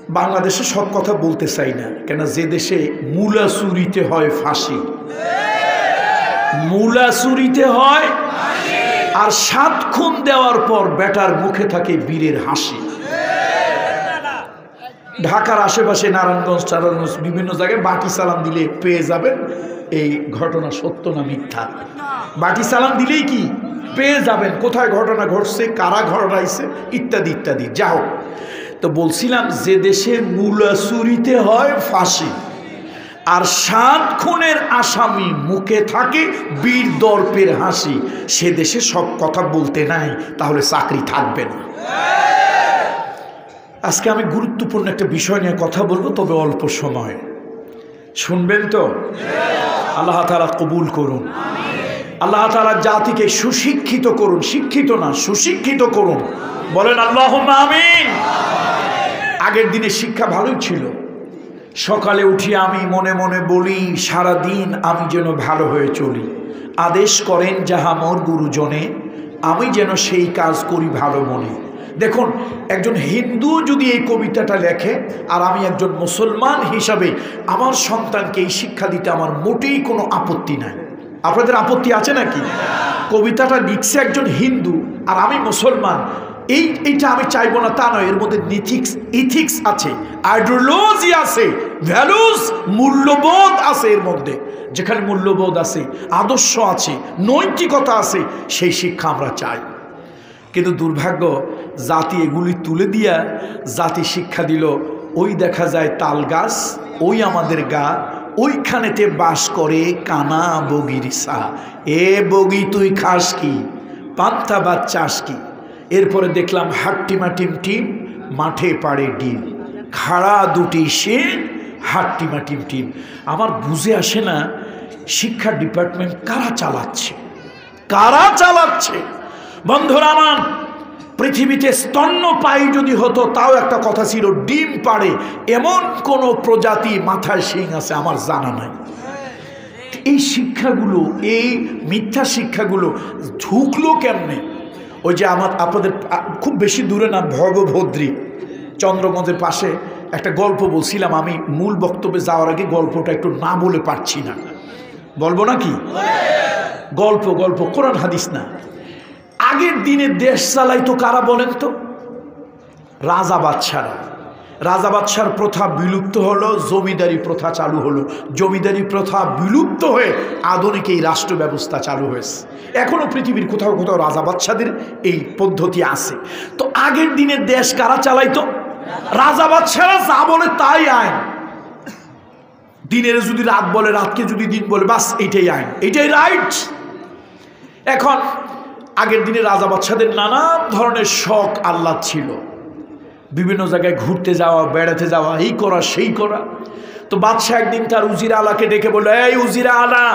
বাংলাদেশে সব কথা বলতে চাই না, কেন যে দেশে মূলা চুরিতে হয় ফাঁসি, মূলা চুরিতে হয় আর 7 খুন দেওয়ার পর বেটার মুখে থাকে বীরের হাসি। ঢাকার আশেপাশে নারায়ণগঞ্জ বিভিন্ন জায়গায় বাটি সালাম দিলে পেয়ে যাবেন এই ঘটনা সত্য না মিথ্যা। বাটি সালাম দিলেই কি পেয়ে যাবেন কোথায় ঘটনা ঘটছে, কারা ঘটাইছে, ইত্যাদি ইত্যাদি। যা হোক, তো বলছিলাম যে দেশে মূলা চুরিতে হয় ফাঁসি আর 7 খুনের আসামি মুখে থাকে বীর দর্পের হাসি, সে দেশে সব কথা বলতে নাই, তাহলে চাকরি থাকবে না। আজকে আমি গুরুত্বপূর্ণ একটা বিষয় নিয়ে কথা বলবো, তবে অল্প সময়, শুনবেন তো? আল্লাহ তাআলা কবুল করুন, আল্লাহ তাআলা জাতিকে সুশিক্ষিত করুন, শিক্ষিত না সুশিক্ষিত করুন, বলেন আল্লাহুম্মা আমিন। আগের দিনে শিক্ষা ভালোই ছিল। সকালে উঠি আমি মনে মনে বলি, সারা দিন আমি যেন ভালো হয়ে চলি, আদেশ করেন যাহা মোর গুরুজনে, আমি যেন সেই কাজ করি ভালো মনে। দেখুন, একজন হিন্দু যদি এই কবিতাটা লেখে আর আমি একজন মুসলমান হিসাবে আমার সন্তানকে এই শিক্ষা দিতে আমার মোটেই কোনো আপত্তি নাই। আপনাদের আপত্তি আছে নাকি? কবিতাটা লিখছে একজন হিন্দু আর আমি মুসলমান, এইটা আমি চাইবো না তা নয়, এর মধ্যে ইথিক্স আছে, আইডিওলজি আছে, ভ্যালুস মূল্যবোধ আছে এর মধ্যে। যেখানে মূল্যবোধ আছে, আদর্শ আছে, নৈতিকতা আছে, সেই শিক্ষা আমরা চাই। কিন্তু দুর্ভাগ্য, জাতি এগুলি তুলে দিয়া জাতি শিক্ষা দিল, ওই দেখা যায় তাল গাছ, ওই আমাদের গা, ওইখানেতে বাস করে কানা বগির সা। এ বগি তুই খাস কি, পান্তা ভাত চাস কি? এরপরে দেখলাম হাট্টিমা টিম টিম, মাঠে পাড়ে ডিম, খাড়া দুটি সে হাট্টিমা টিম টিম। আমার বুঝে আসে না শিক্ষা ডিপার্টমেন্ট কারা চালাচ্ছে, কারা চালাচ্ছে? বন্ধুরা আমার, পৃথিবীতে স্তন্যপায়ী যদি হতো তাও একটা কথা ছিল, ডিম পাড়ে এমন কোন প্রজাতি মাথায় শিং আছে আমার জানা নাই। এই শিক্ষাগুলো, এই মিথ্যা শিক্ষাগুলো ঢুকলো কেমনে? ওই যে আপনাদের খুব বেশি দূরে না, ভগভদ্রী চন্দ্রগঞ্জের পাশে একটা গল্প বলছিলাম আমি, মূল বক্তব্যে যাওয়ার আগে গল্পটা একটু না বলে পারছি না, বলবো নাকি? গল্প কোরআন হাদিস না। আগের দিনে দেশ চালাইতো কারা বলেন তো? রাজা বাদশারা। রাজা বাদশার প্রথা বিলুপ্ত হলো, জমিদারি প্রথা চালু হলো। জমিদারি প্রথা বিলুপ্ত হয়ে আধুনিক এই রাষ্ট্র ব্যবস্থা চালু হয়েছে। এখনো পৃথিবীর কোথাও কোথাও রাজা বাদশাদের এই পদ্ধতি আছে। তো আগের দিনের দেশ কারা চালাইতো? রাজা বাদশারা যা বলে তাই আইন। দিনের যদি রাত বলে, রাতকে যদি দিন বলে, বাস এইটাই আইন, এইটাই রাইট। এখন আগের দিনে রাজা বাদশাদের নানান ধরনের শখ আহ্লাদ ছিল, বিভিন্ন জায়গায় ঘুরতে যাওয়া, বেড়াতে যাওয়া, এই করা সেই করা। তো বাদশাহ একদিন তার উজিরা আলাকে ডেকে বলল, এই উজিরা আলা,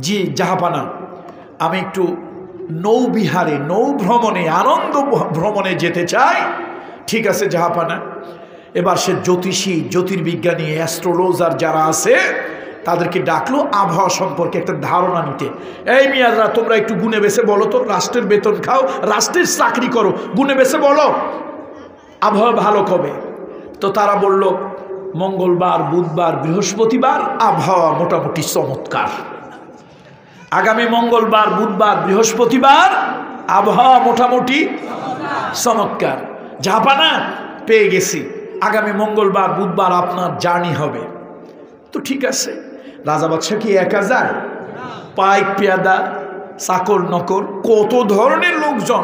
জি জাহাপানা, আমি একটু নৌবিহারে, নৌ ভ্রমণে, আনন্দ ভ্রমণে যেতে চাই। ঠিক আছে জাহাপানা। এবার সে জ্যোতিষী, জ্যোতির্বিজ্ঞানী, অ্যাস্ট্রোলজার যারা আছে তাদেরকে ডাকলো আবহাওয়া সম্পর্কে একটা ধারণা নিতে। এই মিয়াজরা, তোমরা একটু গুনে বেছে বলো তো, রাষ্ট্রের বেতন খাও, রাষ্ট্রের চাকরি করো, গুনে বেছে বলো আবহাওয়া ভালো কবে? তো তারা বলল, মঙ্গলবার, বুধবার, বৃহস্পতিবার আবহাওয়া মোটামুটি চমৎকার। আগামী মঙ্গলবার, বুধবার, বৃহস্পতিবার আবহাওয়া মোটামুটি চমৎকার। জাপানা পেয়ে গেছি, আগামী মঙ্গলবার, বুধবার আপনার জার্নি হবে। তো ঠিক আছে। রাজা বাদশাহ কি একা যায়? পাইক পেয়াদা, চাকর নকর, কত ধরনের লোকজন,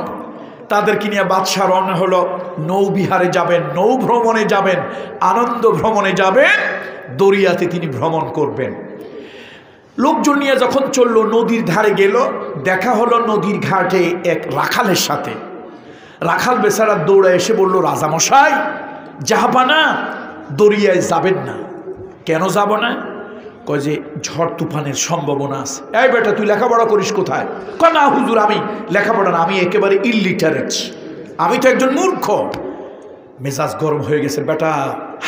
তাদেরকে নিয়ে বাদশাহ রওনা হলো। নৌবিহারে যাবেন, নৌ ভ্রমণে যাবেন, আনন্দ ভ্রমণে যাবেন, দরিয়াতে তিনি ভ্রমণ করবেন। লোকজন নিয়ে যখন চলল, নদীর ধারে গেল, দেখা হলো নদীর ঘাটে এক রাখালের সাথে। রাখাল বেচারা দৌড়ে এসে বলল, রাজামশাই, জাহাপানা, দরিয়ায় যাবেন না। কেন যাব না? কয় যে ঝড় তুফানের সম্ভাবনা আছে। এই বেটা, তুই লেখাপড়া করিস কোথায়? কয় না হুজুর, আমি লেখাপড়া না, আমি একেবারে ইলিটারেট, আমি তো একজন মূর্খ। মেজাজ গরম হয়ে গেছে। বেটা,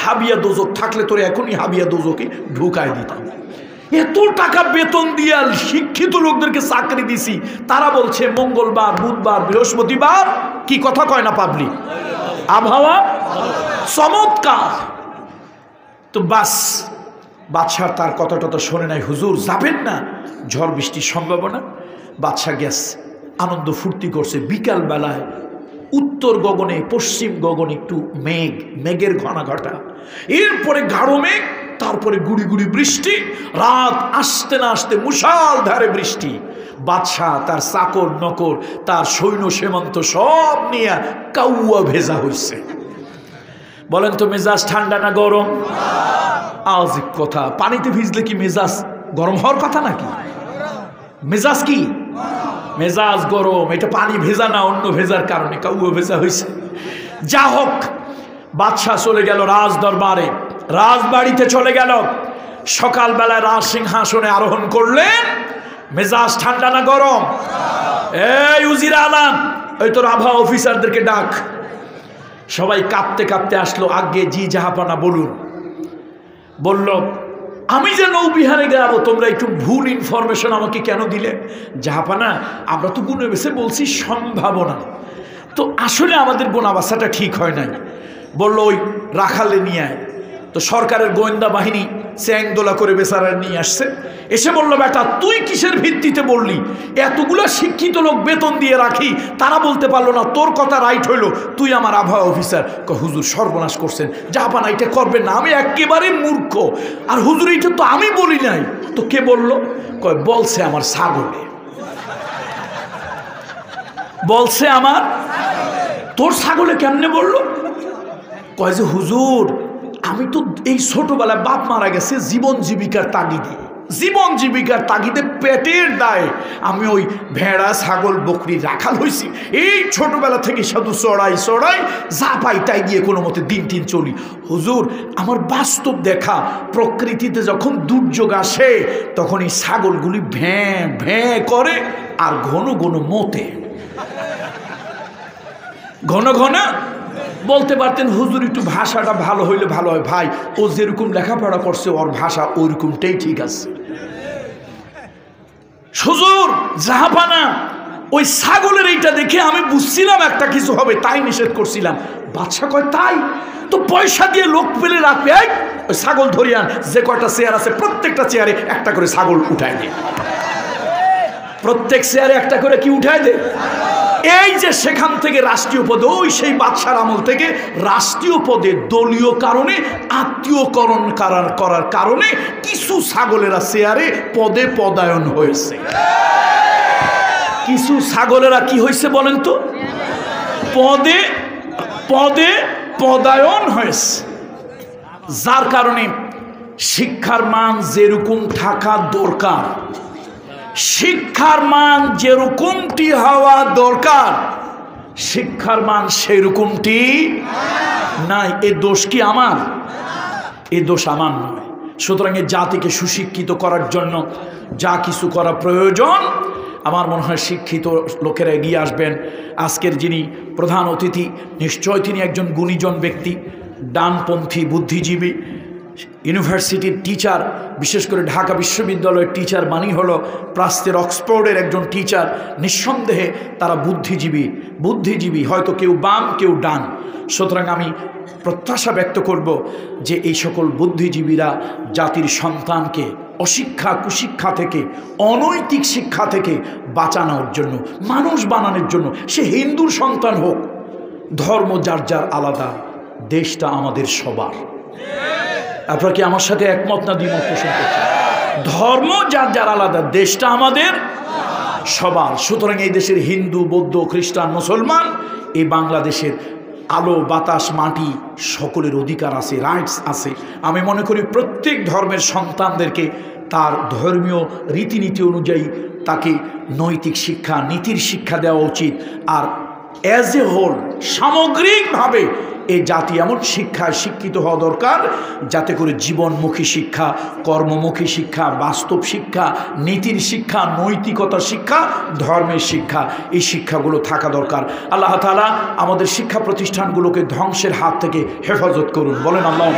হাবিয়া দোজক থাকলে তোর এখনই হাবিয়া দোজকে ঢুকাই দিতাম। এত টাকা বেতন দিয়া শিক্ষিত লোকদেরকে চাকরি দিছি, তারা বলছে মঙ্গলবার, বুধবার, বৃহস্পতিবার, কি কথা কয় না পাবলিক, আবহাওয়া চমৎকার। তো বাস বাদশাহ তার কথাটা তো শোনে নাই, হুজুর যাবেন না, ঝড় বৃষ্টির সম্ভাবনা। বাদশাহ গেছে, আনন্দ ফুর্তি করছে। বিকাল বেলায় উত্তর গগনে পশ্চিম গগনে একটু মেঘের ঘনা ঘটা, এরপরে গাঢ় মেঘ, তারপরে গুড়ি গুড়ি বৃষ্টি, রাত আসতে না আসতে মুষালধারে বৃষ্টি। বাদশাহ তার চাকর নকর তার সৈন্য সেমন্ত সব নিয়ে কাউয়া ভেজা হয়েছে। বলেন তো মেজাজ ঠান্ডা না গরম? আজ কথা, পানিতে ভিজলে কি মেজাজ গরম হওয়ার কথা নাকি? মেজাজ কি? মেজাজ গরম। এটা পানি ভেজা না, অন্য ভেজার কারণে কাউয়া ভেজা হয়েছে। যা হোক, বাদশাহ চলে গেল রাজ দরবারে, রাজবাড়িতে চলে গেল। সকালবেলায় রাজ সিংহাসনে আরোহণ করলেন। মেজাজ ঠান্ডা না গরম? এই উজির আলাম, ওই তোর আবহাওয়া অফিসারদেরকে ডাক। সবাই কাঁপতে কাঁপতে আসলো। আগে জি জাহাপানা বলুন। বলল, আমি যে নৌবিহারে গেলাম, তোমরা একটু ভুল ইনফরমেশন আমাকে কেন দিলে? জাহাপানা, আমরা তো গুনে বেছে বলছি সম্ভাবনা, তো আসলে আমাদের গোনাবাসাটা ঠিক হয় নাই। বলল ওই রাখালে নিয়ে আয়। তো সরকারের গোয়েন্দা বাহিনী চ্যাংদোলা করে বেচারা নিয়ে আসছে। এসে বলল, বেটা তুই কিসের ভিত্তিতে বললি? এতগুলো শিক্ষিত লোক বেতন দিয়ে রাখি, তারা বলতে পারলো না তোর কথা রাইট হইলো, তুই আমার আবহাওয়া অফিসার। হুজুর সর্বনাশ করছেন, জাহাপানা এটা করবেন না, আমি একেবারে মূর্খ। আর হুজুর এটা তো আমি বলি নাই। তো কে বললো? কয় বলছে আমার ছাগলে। বলছে আমার? তোর ছাগলে কেমনে বললো? কয় যে হুজুর আমি তো এই ছোটবেলায় বাপ মারা গেছে, জীবন জীবিকার তাগিদে পেটের দায়ে আমি ওই ভেড়া ছাগল বকরি রাখাল হয়েছি। এই ছোটবেলা থেকে শুধু চড়াই যা পাই তাই দিয়ে কোনো মতে দিন চলি। হুজুর আমার বাস্তব দেখা, প্রকৃতিতে যখন দুর্যোগ আসে তখন এই ছাগলগুলি ভ্যাঁ ভ্যাঁ করে আর ঘন ঘন মতে। ঘন ঘন বলতে পারতেন হুজুর একটু ভাষাটা ভালো হইলে ভালো হয়। ভাই ও যেরকম লেখাপড়া করছে ওর ভাষা ওইরকমটাই ঠিক আছে। হুজুর জাহাপানা ওই ছাগলের এইটা দেখে আমি বুঝছিলাম একটা কিছু হবে, তাই নিষেধ করছিলাম। বাদশা কয় তাই? তো পয়সা দিয়ে লোক পেলে রাখবে, ওই ছাগল ধরিয়ান, যে কয়টা চেয়ার আছে প্রত্যেকটা চেয়ারে একটা করে ছাগল উঠায় দে। প্রত্যেক চেয়ারে একটা করে কি উঠায় দে? এই যে সেখান থেকে রাষ্ট্রীয় পদে, ওই সেই বাদশার আমল থেকে রাষ্ট্রীয় পদে দলীয় কারণে আত্মীয়করণ করার কারণে কিছু ছাগলেরা চেয়ারে পদে পদায়ন হয়েছে। কিছু ছাগলেরা কি হয়েছে বলেন তো? পদে পদে পদায়ন হয়েছে। যার কারণে শিক্ষার মান যেরকম থাকা দরকার, শিক্ষার মান যেরকমটি হওয়া দরকার, শিক্ষার মান সেরকমটি নাই। এ দোষ কি আমার? এ দোষ আমার নয়। সুতরাং এই জাতিকে সুশিক্ষিত করার জন্য যা কিছু করা প্রয়োজন, আমার মনে হয় শিক্ষিত লোকেরা এগিয়ে আসবেন। আজকের যিনি প্রধান অতিথি, নিশ্চয় তিনি একজন গুণীজন ব্যক্তি, ডানপন্থী বুদ্ধিজীবী, ইউনিভার্সিটির টিচার, বিশেষ করে ঢাকা বিশ্ববিদ্যালয়ের টিচার মানি হলো প্রাচ্যের অক্সফোর্ডের একজন টিচার। নিঃসন্দেহে তারা বুদ্ধিজীবী, হয়তো কেউ বাম কেউ ডান। সুতরাং আমি প্রত্যাশা ব্যক্ত করব যে এই সকল বুদ্ধিজীবীরা জাতির সন্তানকে অশিক্ষা কুশিক্ষা থেকে, অনৈতিক শিক্ষা থেকে বাঁচানোর জন্য, মানুষ বানানোর জন্য, সে হিন্দুর সন্তান হোক, ধর্ম যার যার আলাদা, দেশটা আমাদের সবার। আপনারা কি আমার সাথে একমত না দ্বিমত পোষণ করছেন? ধর্ম যার যার আলাদা, দেশটা আমাদের সবার। সুতরাং এই দেশের হিন্দু, বৌদ্ধ, খ্রিস্টান, মুসলমান, এই বাংলাদেশের আলো বাতাস মাটি সকলের অধিকার আছে, রাইটস আছে। আমি মনে করি প্রত্যেক ধর্মের সন্তানদেরকে তার ধর্মীয় রীতিনীতি অনুযায়ী তাকে নৈতিক শিক্ষা, নীতির শিক্ষা দেওয়া উচিত। আর অ্যাজ এ হোল, সামগ্রিকভাবে এই জাতি এমন শিক্ষায় শিক্ষিত হওয়া দরকার যাতে করে জীবনমুখী শিক্ষা, কর্মমুখী শিক্ষা, বাস্তব শিক্ষা, নীতির শিক্ষা, নৈতিকতার শিক্ষা, ধর্মের শিক্ষা, এই শিক্ষাগুলো থাকা দরকার। আল্লাহ তাআলা আমাদের শিক্ষা প্রতিষ্ঠানগুলোকে ধ্বংসের হাত থেকে হেফাজত করুন, বলেন আল্লাহ।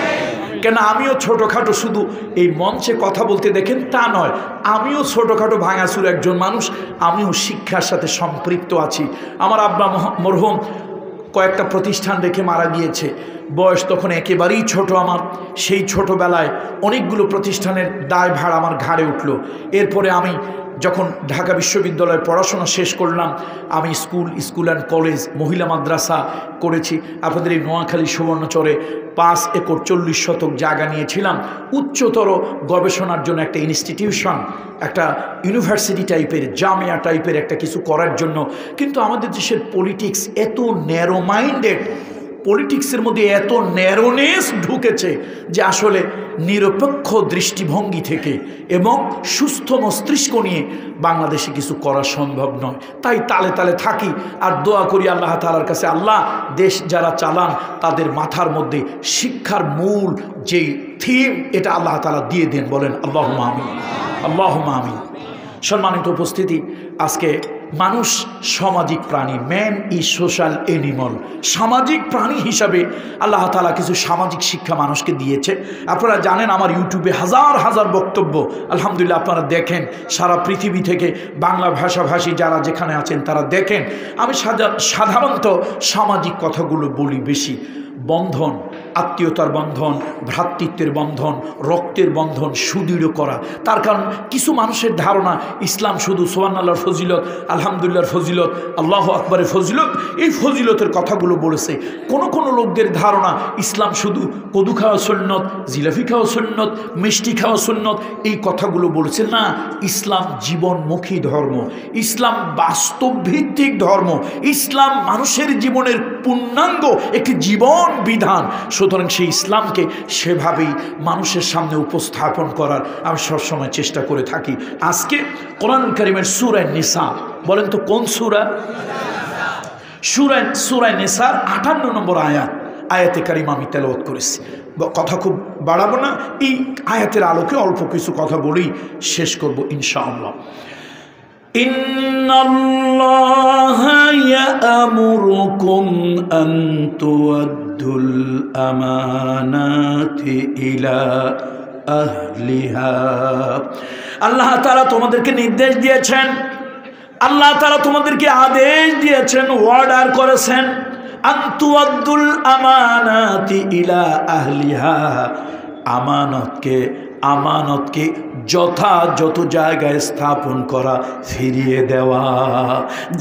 কেন আমিও ছোটোখাটো শুধু এই মঞ্চে কথা বলতে দেখেন তা নয়, আমিও ছোটোখাটো ভাঙাচুর একজন মানুষ, আমিও শিক্ষার সাথে সম্পৃক্ত আছি। আমার আব্বা মরহুম কয়েকটা প্রতিষ্ঠান রেখে মারা গিয়েছে। বয়স তখন একেবারেই ছোট আমার। সেই ছোটবেলায় অনেকগুলো প্রতিষ্ঠানের দায়ভার আমার ঘাড়ে উঠল। এরপরে আমি যখন ঢাকা বিশ্ববিদ্যালয়ে পড়াশোনা শেষ করলাম, আমি স্কুল অ্যান্ড কলেজ, মহিলা মাদ্রাসা করেছি। আপনাদের এই নোয়াখালী সুবর্ণচরে 5 একর 40 শতক জায়গা নিয়েছিলাম উচ্চতর গবেষণার জন্য, একটা ইনস্টিটিউশন, একটা ইউনিভার্সিটি টাইপের, জামিয়া টাইপের একটা কিছু করার জন্য। কিন্তু আমাদের দেশের পলিটিক্স এত ন্যারো মাইন্ডেড, পলিটিক্সের মধ্যে এত ন্যারোনেস ঢুকেছে যে আসলে নিরপেক্ষ দৃষ্টিভঙ্গি থেকে এবং সুস্থ মস্তিষ্ক নিয়ে বাংলাদেশে কিছু করা সম্ভব নয়। তাই তালে তালে থাকি আর দোয়া করি আল্লাহ তাআলার কাছে, আল্লাহ দেশ যারা চালান তাদের মাথার মধ্যে শিক্ষার মূল যেই থিম এটা আল্লাহ তাআলা দিয়ে দেন। বলেন আল্লাহুম্মা আমিন, আল্লাহুম্মা আমিন। সম্মানিত উপস্থিতি, আজকে মানুষ সামাজিক প্রাণী, ম্যান ইজ সোশ্যাল অ্যানিমাল। সামাজিক প্রাণী হিসাবে আল্লাহ তাআলা কিছু সামাজিক শিক্ষা মানুষকে দিয়েছে। আপনারা জানেন আমার ইউটিউবে হাজার হাজার বক্তব্য আলহামদুলিল্লাহ আপনারা দেখেন, সারা পৃথিবী থেকে বাংলা ভাষাভাষী যারা যেখানে আছেন তারা দেখেন। আমি সাধারণত সামাজিক কথাগুলো বলি বেশি। বন্ধন, আত্মীয়তার বন্ধন, ভ্রাতৃত্বের বন্ধন, রক্তের বন্ধন সুদৃঢ় করা। তার কারণ কিছু মানুষের ধারণা ইসলাম শুধু সুবহানাল্লাহর ফজিলত, আলহামদুলিল্লাহর ফজিলত, আল্লাহু আকবারের ফজিলত, এই ফজিলতের কথাগুলো বলেছে। কোনো লোকদের ধারণা ইসলাম শুধু কদু খাওয়া সুন্নত, জিলাপি খাওয়া সুন্নত, মিষ্টি খাওয়া সুন্নত, এই কথাগুলো বলেছে। না, ইসলাম জীবনমুখী ধর্ম, ইসলাম বাস্তবভিত্তিক ধর্ম, ইসলাম মানুষের জীবনের পূর্ণাঙ্গ একটি জীবন বিধান। সুতরাং সেই ইসলামকে সেভাবেই মানুষের সামনে উপস্থাপন করার আমি সবসময় চেষ্টা করে থাকি। আজকে কোরআনুল কারীমের সূরা নিসা, বলেন তো কোন সূরা? সূরা নিসার 58 নম্বর আয়াতে কারিমা আমি তেলাওয়াত করেছি। কথা খুব বাড়াবো না, এই আয়াতের আলোকে অল্প কিছু কথা বলেই শেষ করব ইনশাআল্লাহ। ইন্নাল্লাহা ইয়া'মুরুকুম আন তু'আদ্দুল আমানাতি ইলা আহলিহা। আল্লাহ তাআলা তোমাদেরকে নির্দেশ দিয়েছেন, আল্লাহ তাআলা তোমাদেরকে আদেশ দিয়েছেন, অর্ডার করেছেন, আন তু'আদ্দুল আমানাতি ইলা আহলিহা, আমানতকে যথাযথ জায়গায় স্থাপন করা, ফিরিয়ে দেওয়া।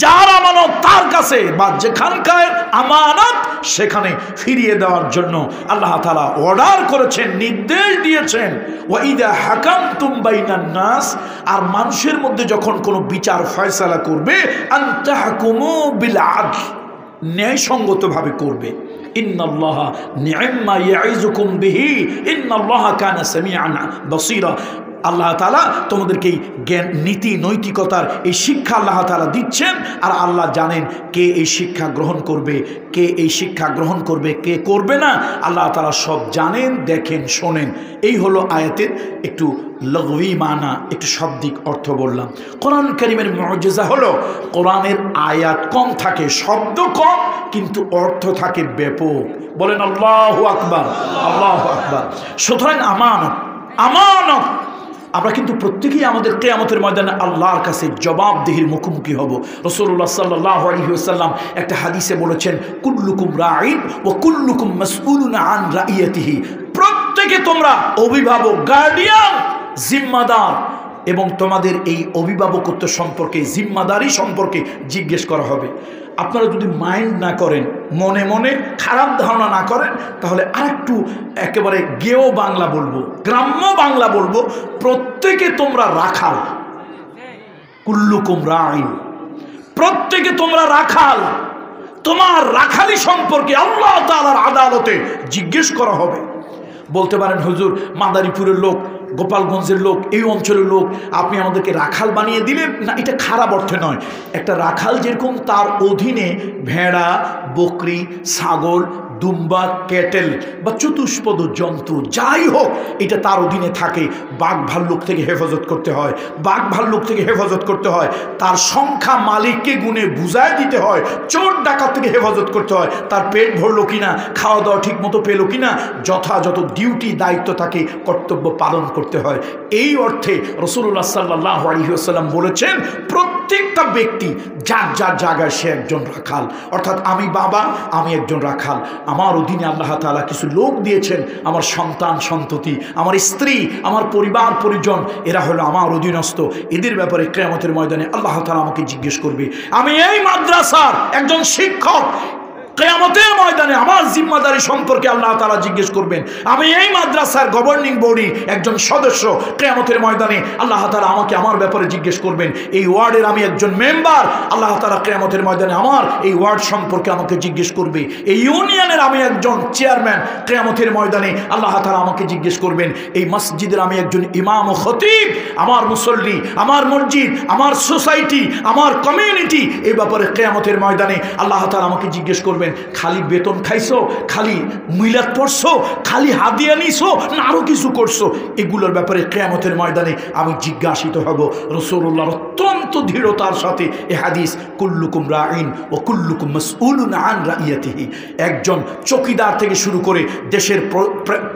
যার আমানত তার কাছে বা যেখানকার আমানত সেখানে ফিরিয়ে দেওয়ার জন্য আল্লাহ তাআলা অর্ডার করেছেন, নির্দেশ দিয়েছেন। ওয়া ইযা হাকামতুম বাইনান নাস, আর মানুষের মধ্যে যখন কোনো বিচার ফয়সালা করবে, আন তাহকুমু বিল আদল, ন্যায়সঙ্গতভাবে করবে। ইন্নাল্লাহা নি'ম্মা ইয়াইযুকুম বিহি ইন্নাল্লাহা কানা সামিআন বাসীরা। আল্লাহ তাআলা তোমাদেরকে এই জ্ঞান, নীতি, নৈতিকতার এই শিক্ষা আল্লাহ তাআলা দিচ্ছেন। আর আল্লাহ জানেন কে এই শিক্ষা গ্রহণ করবে, কে এই শিক্ষা গ্রহণ করবে, কে করবে না। আল্লাহ তাআলা সব জানেন, দেখেন, শোনেন। এই হলো আয়াতের একটু লঘবি মানা, একটু শাব্দিক অর্থ বললাম। কোরআন কারীমের মুআজিজা হলো কোরআনের আয়াত কম থাকে, শব্দ কম, কিন্তু অর্থ থাকে ব্যাপক। বলেন আল্লাহু আকবার, আল্লাহু আকবার। সুতরাং আমানত আমরা কিন্তু প্রত্যেকেই আমাদের কিয়ামতের ময়দানে আল্লাহর কাছে জবাবদিহির মুখোমুখি হব। রাসূলুল্লাহ সাল্লাল্লাহু আলাইহি ওয়াসাল্লাম একটা হাদিসে বলেছেন, কুল্লুকুম রাঈন ওয়া কুল্লুকুম মাসউলুন আন রাইয়াতিহি। প্রত্যেকে তোমরা অভিভাবক, গার্ডিয়ান, জিম্মাদার, এবং তোমাদের এই অভিভাবকত্ব সম্পর্কে, জিম্মাদারি সম্পর্কে জিজ্ঞেস করা হবে। আপনারা যদি মাইন্ড না করেন, মনে মনে খারাপ ধারণা না করেন, তাহলে আরেকটু একেবারে গেও বাংলা বলবো, গ্রাম্য বাংলা বলবো, প্রত্যেকে তোমরা রাখাল। কুল্লুকুম রাঈন, প্রত্যেকে তোমরা রাখাল। তোমার রাখালি সম্পর্কে আল্লাহ তাআলার আদালতে জিজ্ঞেস করা হবে। বলতে পারেন, হুজুর মাদারীপুরের লোক, গোপালগঞ্জের লোক, এই অঞ্চলের লোক, আপনি আমাদেরকে রাখাল বানিয়ে দিলেন। না, এটা খারাপ অর্থে নয়। একটা রাখাল যেরকম তার অধীনে ভেড়া, বকরি, ছাগল, দুম্বা, ক্যাটেল বা চতুষ্পদ জন্তু যাই হোক, এটা তার অধীনে থাকে। বাঘ ভাল্লুক থেকে হেফাজত করতে হয়, বাঘ ভাল্লুক থেকে হেফাজত করতে হয়। তার সংখ্যা মালিককে গুণে বুঝায় দিতে হয়। চোর ডাকাত থেকে হেফাজত করতে হয়। তার পেট ভরলো কিনা, খাওয়া দাওয়া ঠিক মতো পেলো কিনা, যথাযথ ডিউটি, দায়িত্ব থাকে, কর্তব্য পালন করতে হয়। এই অর্থে রাসূলুল্লাহ সাল্লাল্লাহু আলাইহি ওয়াসাল্লাম বলেছেন, প্রত্যেকটা ব্যক্তি যার যার জায়গায় সে একজন রাখাল, অর্থাৎ আমি বাবা, আমি একজন রাখাল। আমার অধীনে আল্লাহ তাআলা কিছু লোক দিয়েছেন, আমার সন্তান সন্ততি, আমার স্ত্রী, আমার পরিবার পরিজন, এরা হলো আমার অধীনস্থ। এদের ব্যাপারে কিয়ামতের ময়দানে আল্লাহ তাআলা আমাকে জিজ্ঞেস করবে। আমি এই মাদ্রাসার একজন শিক্ষক, কিয়ামতের ময়দানে আমার জিম্মাদারি সম্পর্কে আল্লাহ তাআলা জিজ্ঞেস করবেন। আমি এই মাদ্রাসার গভর্নিং বডি একজন সদস্য, কিয়ামতের ময়দানে আল্লাহ তাআলা আমাকে আমার ব্যাপারে জিজ্ঞেস করবেন। এই ওয়ার্ডের আমি একজন মেম্বার, আল্লাহ তাআলা কিয়ামতের ময়দানে আমার এই ওয়ার্ড সম্পর্কে আমাকে জিজ্ঞেস করবে। এই ইউনিয়নের আমি একজন চেয়ারম্যান, কিয়ামতের ময়দানে আল্লাহ তাআলা আমাকে জিজ্ঞেস করবেন। এই মসজিদের আমি একজন ইমাম ও খতিব, আমার মুসল্লি, আমার মসজিদ, আমার সোসাইটি, আমার কমিউনিটি, এই ব্যাপারে কিয়ামতের ময়দানে আল্লাহ তাআলা আমাকে জিজ্ঞেস করবেন। খালি বেতন খাইছো, খালি মিলাদ পড়ছো, খালি হাদিয়া নিছো, না আরো কিছু করছো, এগুলোর ব্যাপারে কিয়ামতের ময়দানে আমি জিজ্ঞাসিত হব। রাসূলুল্লাহ অত্যন্ত দৃঢ়তার সাথে এই হাদিস, কুল্লুকুম রাঈন ও কুল্লুকুম মাসউলুন আন রাইয়াতিহি। একজন চৌকিদার থেকে শুরু করে দেশের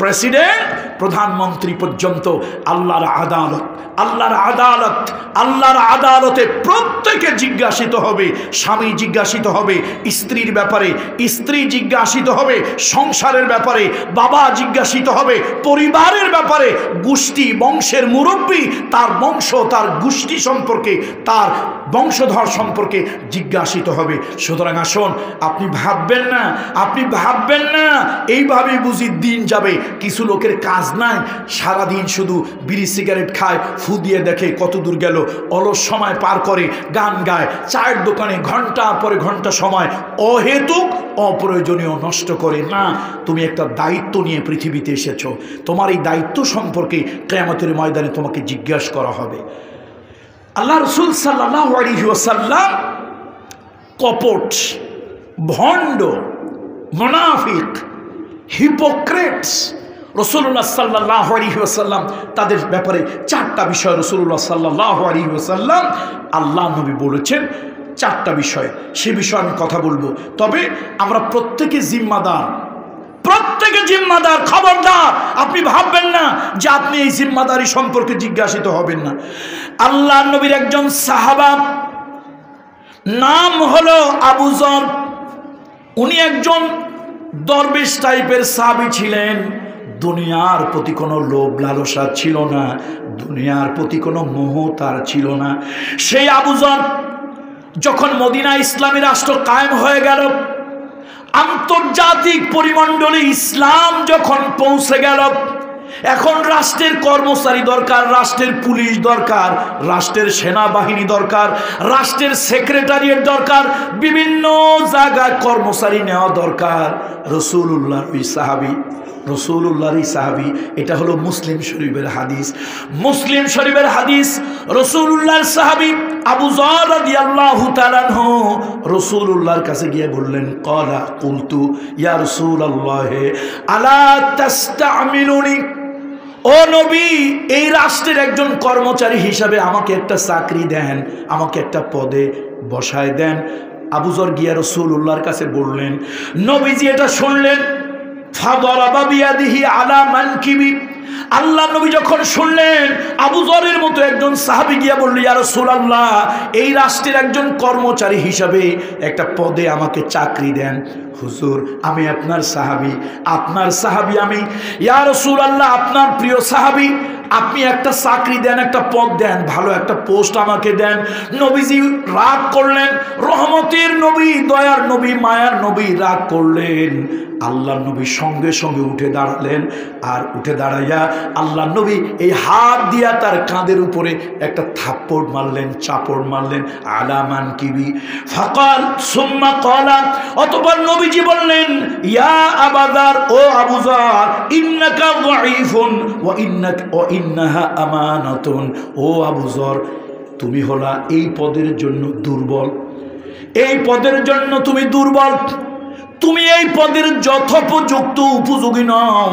প্রেসিডেন্ট, প্রধানমন্ত্রী পর্যন্ত আল্লাহর আদালত, আল্লাহর আদালত, আল্লাহর আদালতে প্রত্যেকে জিজ্ঞাসিত হবে। স্বামী জিজ্ঞাসিত হবে স্ত্রীর ব্যাপারে, স্ত্রী জিজ্ঞাসিত হবে সংসারের ব্যাপারে, বাবা জিজ্ঞাসিত হবে পরিবারের ব্যাপারে, গোষ্ঠী বংশের মুরব্বী তার বংশ, তার গোষ্ঠী সম্পর্কে, তার বংশধর সম্পর্কে জিজ্ঞাসিত হবে। সুতরাং আসুন, আপনি ভাববেন না, আপনি ভাববেন না এইভাবে বুঝি দিন যাবে। কিছু লোকের কাজ নাই, সারাদিন শুধু বিড়ি সিগারেট খায়, ফু দিয়ে দেখে কত দূর গেল, অলস সময় পার করে, গান গায়, চায়ের দোকানে ঘন্টার পরে ঘন্টা সময় অহেতুক অপ্রয়োজনীয় নষ্ট করে। না, তুমি একটা দায়িত্ব নিয়ে পৃথিবীতে এসেছো, তোমার এই দায়িত্ব সম্পর্কে কিয়ামতের ময়দানে তোমাকে জিজ্ঞাসা করা হবে। আল্লাহ রাসূল সাল্লাল্লাহু আলাইহি ওয়াসাল্লাম কপট, ভণ্ড, মুনাফিক, হিপোক্রেটস, রাসূলুল্লাহ সাল্লাল্লাহু আলাইহি ওয়াসাল্লাম তাদের ব্যাপারে চারটা বিষয় রাসূলুল্লাহ সাল্লাল্লাহু আলাইহি ওয়াসাল্লাম আল্লাহ নবী বলেছেন, চারটা বিষয়। সে বিষয়ে আমি কথা বলবো। তবে আমরা প্রত্যেকে জিম্মাদার, প্রত্যেকে জিম্মাদার। খবরদার আপনি ভাববেন না যে আপনি এই জিম্মাদারি সম্পর্কে জিজ্ঞাসিত হবেন না। আল্লাহ নবীর একজন সাহাবা, নাম হলো আবু যর। উনি একজন দরবেশ টাইপের সাহাবী ছিলেন। দুনিয়ার প্রতি কোনো লোভ লালসা ছিল না, দুনিয়ার প্রতি কোনো মোহ তার ছিল না। সেই আবু যর যখন মদিনা ইসলামী রাষ্ট্র কায়েম হয়ে গেল, আন্তর্জাতিক পরিমণ্ডলে ইসলাম যখন পৌঁছে গেল, এখন রাষ্ট্রের কর্মচারী দরকার, রাষ্ট্রের পুলিশ দরকার, রাষ্ট্রের সেনাবাহিনী দরকার, রাষ্ট্রের সেক্রেটারিয়েট দরকার, বিভিন্ন জায়গায় কর্মচারী নেওয়া দরকার। রাসূলুল্লাহর ওই সাহাবী, রাসূলুল্লাহর সাহাবী, এটা হলো মুসলিম শরীফের হাদিস। মুসলিম শরীফের হাদিস, রাসূলুল্লাহর সাহাবী আবু যর রাদিয়াল্লাহু তাআলা আনহু রাসূলুল্লাহর কাছে গিয়ে বললেন, ক্বালা কুলতু ইয়া রাসূলুল্লাহ আলা তাস্তামিলুনি, ও নবী, এই রাষ্ট্রের একজন কর্মচারী হিসাবে আমাকে একটা চাকরি দেন, আমাকে একটা পদে বসায় দেন। আবু যর গিয়া রাসূলুল্লাহর কাছে বললেন। নবীজি এটা শুনলেন, ফাদারাবা বিয়াদিহি আলা মানকিবি। আল্লাহ নবী যখন শুনলেন আবু যরের মতো একজন সাহাবী গিয়া বলল, ইয়া রাসূলুল্লাহ, এই রাষ্ট্রের একজন কর্মচারী হিসাবে একটা পদে আমাকে চাকরি দেন। হুজুর, আমি আপনার সাহাবী, আপনার সাহাবী আমি। ইয়া রাসূলুল্লাহ, আপনার প্রিয় সাহাবী, আপনি একটা চাকরি দেন, একটা পদ দেন, ভালো একটা পোস্ট আমাকে দেন। নবীজি রাগ করলেন। রহমতের নবী, দয়ার নবী, মায়ার নবী রাগ করলেন। আল্লাহ নবী সঙ্গে সঙ্গে উঠে দাঁড়ালেন, আর উঠে দাঁড়াইয়া আল্লাহ নবী এই হাত দিয়া তার কাঁধের উপরে একটা থাপ্পড় মারলেন, চাপড় মারলেন, আলা মানকিবি। ফাকাল সুম্মা ক্বালা, অতঃপর নবীজি বললেন, ইয়া আবু যর, ও আবু যর, ইন্নাকা যায়ীফুন ওয়া ইন্নাহা আমানাতুন। ও আবু যর, তুমি হলা এই পদের জন্য দুর্বল, এই পদের জন্য তুমি দুর্বল, তুমি এই পদের যথোপযুক্ত উপযোগী নও।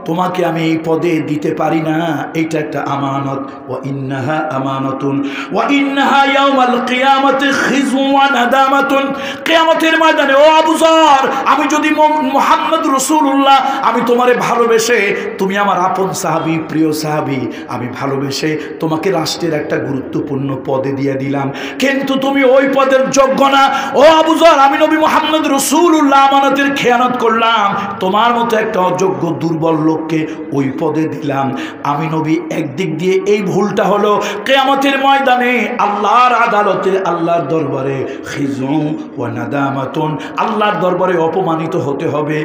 তোমাকে আমি এই পদে দিতে পারি না, এইটা একটা আমানত। ওয়া ইন্নাহা আমানাতুন ওয়া ইন্নাহা ইয়াউমাল কিয়ামাতি খিজুন ওয়া নাদামাতুন। কিয়ামতের ময়দানে ও আবু যর, আমি যদি মুহাম্মদ রাসূলুল্লাহ আমি তোমারে ভালোবেসে, তুমি আমার আপন সাহাবী, প্রিয় সাহাবী, আমি ভালোবেসে তোমাকে রাষ্ট্রের একটা গুরুত্বপূর্ণ পদে দিয়ে দিলাম, কিন্তু তুমি ওই পদের যোগ্য না। ও আবু যর, আমি নবী মুহাম্মদ রাসূলুল্লাহ আমানতের খেয়ানত করলাম, তোমার মতো একটা অযোগ্য দুর্বল লোককে ওই পদে দিলাম। আমি নবী একদিক দিয়ে এই ভুলটা হলো কিয়ামতের ময়দানে আল্লাহর আদালতে, আল্লাহর দরবারে খিজুন ওয়া নাদামাতুন, আল্লাহর দরবারে অপমানিত হতে হবে,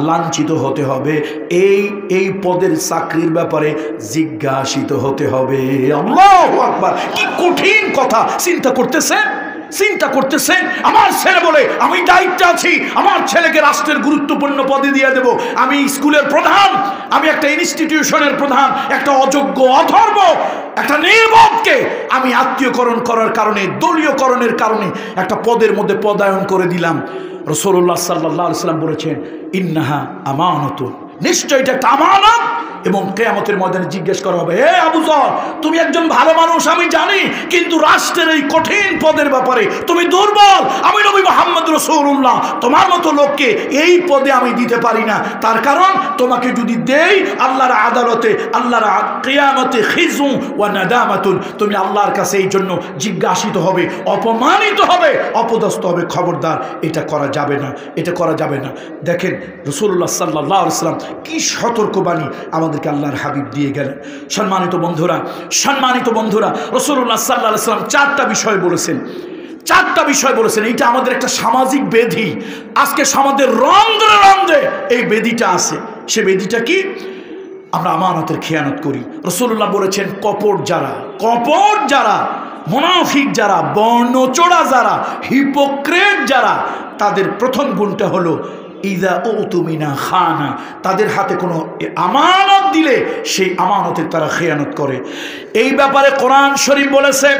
লাঞ্ছিত হতে হবে, এই পদের চাকরির ব্যাপারে জিজ্ঞাসিত হতে হবে। আল্লাহু আকবার, কি কঠিন কথা! চিন্তা করতেছেন? আমার ছেলে বলে আমি দায়িত্বে আছি, আমার ছেলেকে রাষ্ট্রের গুরুত্বপূর্ণ পদে দিয়ে দেব, আমি স্কুলের প্রধান, আমি একটা ইনস্টিটিউশনের প্রধান, একটা অযোগ্য অধর্ম, একটা নির্বোধকে আমি আত্মীয়করণ করার কারণে, দলীয়করণের কারণে একটা পদের মধ্যে পদায়ন করে দিলাম। রাসূলুল্লাহ সাল্লাল্লাহু আলাইহি ওয়াসাল্লাম বলেছেন, ইন্নাহা আমানাতুন, নিশ্চয় এটা একটা আমানত, এবং কিয়ামতের ময়দানে জিজ্ঞেস করা হবে, হে আবু যর, তুমি একজন ভালো মানুষ আমি জানি, কিন্তু রাষ্ট্রের এই কঠিন পদের ব্যাপারে তুমি দুর্বল। আমি নবী মুহাম্মদ রাসূলুল্লাহ তোমার মতো লোককে এই পদে আমি দিতে পারি না, তার কারণ তোমাকে যদি দেই আল্লাহর আদালতে, আল্লাহর কিয়ামতে খিজুন ওয়া নাদামাতুন, তুমি আল্লাহর কাছে এই জন্য জিজ্ঞাসিত হবে, অপমানিত হবে, অপদস্থ হবে। খবরদার, এটা করা যাবে না, এটা করা যাবে না। দেখেন রাসূলুল্লাহ সাল্লাল্লাহু আলাইহি ওয়াসাল্লাম কি সতর্কবাণী আমাদেরকে আল্লাহর হাবিব দিয়ে গেলেন। সম্মানিত বন্ধুরা, রাসূলুল্লাহ সাল্লাল্লাহু আলাইহি ওয়াসাল্লাম চারটা বিষয় বলেছেন। এইটা আমাদের একটা সামাজিক ব্যাধি। আজকে সমাজের রন্ধ্রে রন্ধ্রে এই ব্যাধিটা আছে। সে ব্যাধিটা কি? আমরা আমানতের খেয়ানত করি। রাসূলুল্লাহ বলেছেন, কপট যারা, মুনাফিক যারা, বর্ণচোরা যারা, হিপোক্রেট যারা, তাদের প্রথম গুণটা হলো ইযা উতুমিনা খানা, তাদের হাতে কোনো আমানত দিলে সেই আমানতের তারা খেয়ানত করে। এই ব্যাপারে কোরআন শরীফ বলেছে,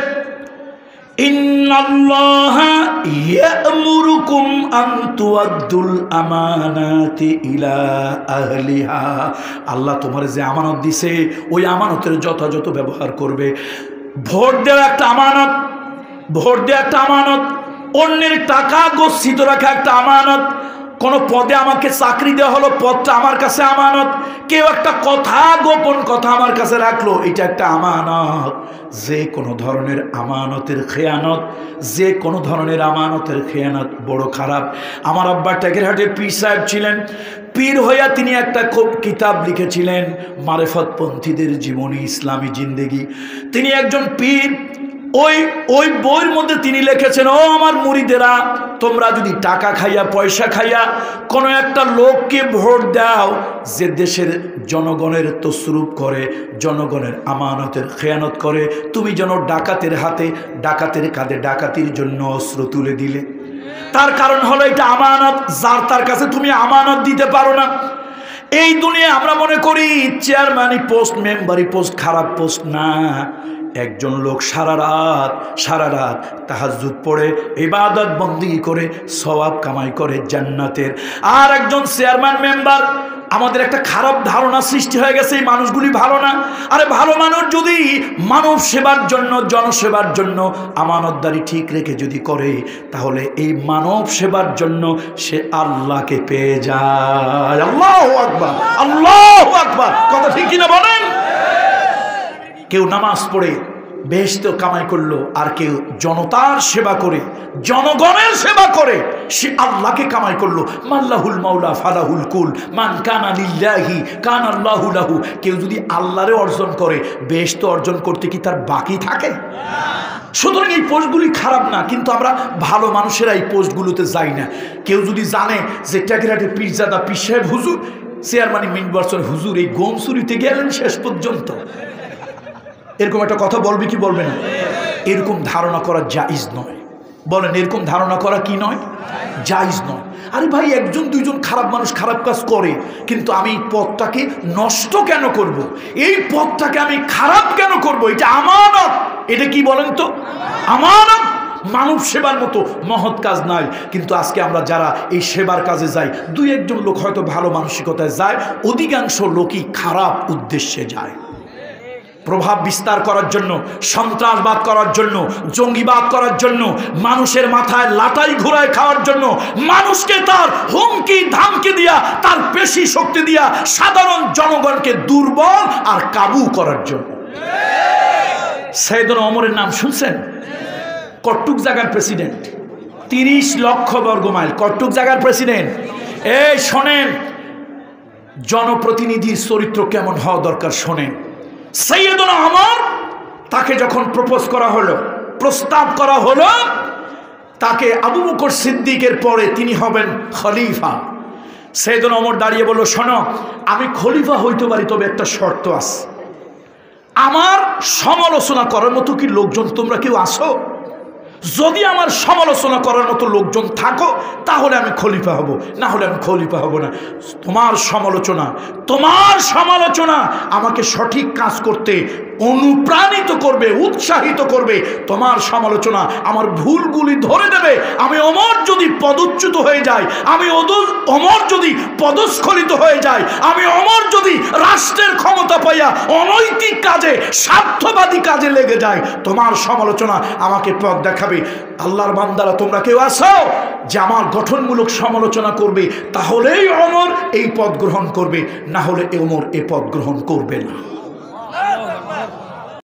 ইন্নাল্লাহা ইয়া'মুরুকুম আন তুআদ্দুল আমানাতি ইলা আহলিহা, আল্লাহ তোমার যে আমানত দিছে ওই আমানতের যথাযথ ব্যবহার করবে। ভোট দেওয়া একটা আমানত, অন্যের টাকা গচ্ছিত রাখা একটা আমানত, কোন পদে আমাকে চাকরি দেওয়া হলো, পদটা আমার কাছে আমানত, কেউ একটা কথা, গোপন কথা আমার কাছে রাখলো, এটা একটা আমানত। যে কোনো ধরনের আমানতের খেয়ানত বড় খারাপ। আমার আব্বা টেকেরহাটের পীর সাহেব ছিলেন। পীর হইয়া তিনি একটা খুব কিতাব লিখেছিলেন, মারেফতপন্থীদের জীবনী, ইসলামী জিন্দেগি। তিনি একজন পীর। ওই বইয়ের মধ্যে তিনি লিখেছেন, ও আমার মুরিদেরা, তোমরা যদি টাকা খাইয়া, পয়সা খাইয়া কোনো একটা লোককে ভোট দাও যে দেশের জনগণের তসরুপ করে, জনগণের আমানতের খেয়ানত করে, তুমি যেন ডাকাতের হাতে, ডাকাতের কাঁধে ডাকাতির জন্য অস্ত্র তুলে দিলে। তার কারণ হলো এটা আমানত, যার তার কাছে তুমি আমানত দিতে পারো না। এই দুনিয়া আমরা মনে করি চেয়ারম্যানই পোস্ট, মেম্বারি পোস্ট খারাপ পোস্ট না। একজন লোক সারা রাত তাহাজ্জুদ পড়ে, ইবাদত বন্দেগী করে, সওয়াব কামাই করে জান্নাতের। আর একজন চেয়ারম্যান, মেম্বার, আমাদের একটা খারাপ ধারণা সৃষ্টি হয়ে গেছে এই মানুষগুলি ভালো না। আরে ভালো মানুষ যদি মানব সেবার জন্য, জনসেবার জন্য আমানতদারি ঠিক রেখে যদি করে, তাহলে এই মানব সেবার জন্য সে আল্লাহকে পেয়ে যায়। আল্লাহু আকবার, আল্লাহু আকবার, কথা ঠিক কিনা বলেন? কেউ নামাজ পড়ে বেহেশত কামাই করলো, আর কেউ জনতার সেবা করে, জনগণের সেবা করে, সে আল্লাহকে কামাই করলো। মাল্লাহুল মাওলা ফালাহুল কুল, মান কানা লিল্লাহি কানা আল্লাহু লাহু। কেউ যদি আল্লাহরে অর্জন করে, বেহেশত অর্জন করতে কি তার বাকি থাকে? সুতরাং এই পোস্টগুলি খারাপ না, কিন্তু আমরা ভালো মানুষেরা এই পোস্টগুলোতে যাই না। কেউ যদি জানে যে টেকেরহাটের পীরজাদা পীর সাহেব হুজুর, চেয়ারম্যান মেম্বার হুজুর এই গম চুরিতে গেলেন শেষ পর্যন্ত, এরকম একটা কথা বলবে কি বলবে না? এরকম ধারণা করা জায়েজ নয়। বলেন, এরকম ধারণা করা কি নয়? জায়েজ নয়। আরে ভাই, একজন দুইজন খারাপ মানুষ খারাপ কাজ করে, কিন্তু আমি এই পথটাকে নষ্ট কেন করব? এই পথটাকে আমি খারাপ কেন করব? এটা আমানত। এটা কি বলেন তো? আমানত। মানব সেবার মতো মহৎ কাজ নাই। কিন্তু আজকে আমরা যারা এই সেবার কাজে যাই, দুই একজন লোক হয়তো ভালো মানসিকতায় যায়, অধিকাংশ লোকই খারাপ উদ্দেশ্যে যায়। প্রভাব বিস্তার করার জন্য, সন্ত্রাসবাদ করার জন্য, জঙ্গিবাদ করার জন্য, মানুষের মাথায় লাটাই ঘোরায় খাওয়ার জন্য, মানুষকে তার হুমকি ধামকি দিয়া, তার পেশি শক্তি দিয়া সাধারণ জনগণকে দুর্বল আর কাবু করার জন্য। সাইয়েদনা ওমরের নাম শুনছেন? কট্টুক জায়গার প্রেসিডেন্ট, 30 লক্ষ বর্গ মাইল কট্টুক জায়গার প্রেসিডেন্ট। এই শোনেন, জনপ্রতিনিধির চরিত্র কেমন হওয়া দরকার শোনেন। সাইয়েদনা ওমর, তাকে যখন প্রপোজ করা হলো, প্রস্তাব করা হলো, তাকে আবু বকর সিদ্দিকের পরে তিনি হবেন খলিফা। সাইয়েদনা ওমর দাঁড়িয়ে বলল, শোনো, আমি খলিফা হইতে পারি, তবে একটা শর্ত আছে। আমার সমালোচনা করার মতো কি লোকজন তোমরা কেউ আসো? যদি আমার সমালোচনা করার মতো লোকজন থাকো তাহলে আমি খলিফা হব, না হলে আমি খলিফা হব না। তোমার সমালোচনা আমাকে সঠিক কাজ করতে অনুপ্রাণিত করবে, উৎসাহিত করবে। তোমার সমালোচনা আমার ভুলগুলি ধরে দেবে। আমি ওমর যদি পদচ্যুত হয়ে যাই, আমি ওমর যদি পদস্খলিত হয়ে যায়, আমি ওমর যদি রাষ্ট্রের ক্ষমতা পাইয়া অনৈতিক কাজে, স্বার্থবাদী কাজে লেগে যায়, তোমার সমালোচনা আমাকে পথ দেখাবে। আল্লাহর বান্দারা, তোমরা কেউ আসো যে আমার গঠনমূলক সমালোচনা করবে, তাহলেই ওমর এই পদ গ্রহণ করবে, না হলে ওমর এই পদ গ্রহণ করবে না।